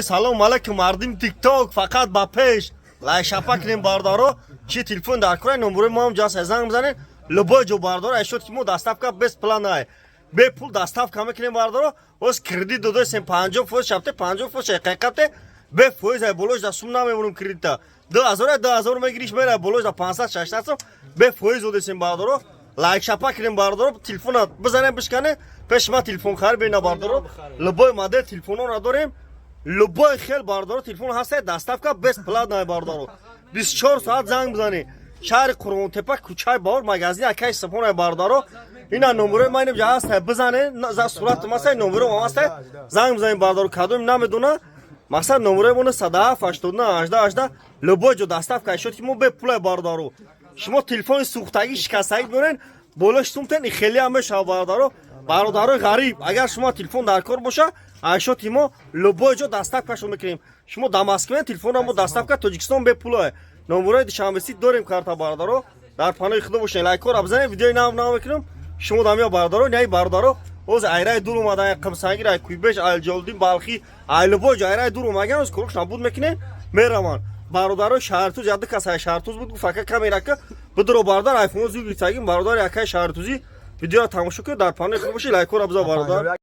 салом алайкум мардим тикток фақат ба пеш лайшапа кунем бардоро чи телефон дар кора номери мо ҳам ҷаст занг бизанем любой ҷо бардоро шуд ки мо доставка без плана бе пул доставка мекунем бардоро оз кредит додасем 50% шабте 50% қайқабте бе фоиз болош да сум намемонем кредита 2000 мегириш мера болош да 500 600 сом бе фоиз додасем бардоро лайшапа кунем бардоро телефона бизанем бишкане пеш ма телефон хар бина бардоро любой модель телефонро дорем любой хел бардоро телефон ҳаст доставка без плана бардоро 24 соат занг бизани шаҳри Қурғонтепа кӯчаи Бовар магазин акай Сапонаи бардоро ина номеро майнем ҷа ҳаст бизане за сурат маса номеро ҳаст занг бизанем бардоро кадом намедона мақсад номеро мон 107 89 18 любой ҷо доставка шуд ки мо бе пул бардоро шумо телефони сӯхтагӣ шикастагӣ бинен болош сумтен хеле ҳам мешава бардоро бародарои ғариб агар шумо телефон дар кор боша айшоти мо любой ҷо доставкашо мекунем шумо да Москва телефонро мо доставка Тоҷикистон бе пулое номерои душанбеси дорем карта бардаро дар панои худо бошен лайкора бизанем видеои нав мекунем шумо дамё бардаро яй бардаро оз айраи дур омадан қимсангир ай куйбеш алҷолдин балхи айлубой ҷо айраи дур омаган оз куруш набуд мекунем мераван бародарои шаҳртуз яду касаи шаҳртуз буд фака камерака бидро бардар айфон зугиртагин бародари якай шаҳртузи видеоро тамошо кӯ дар панои худо боши лайкора биза бардар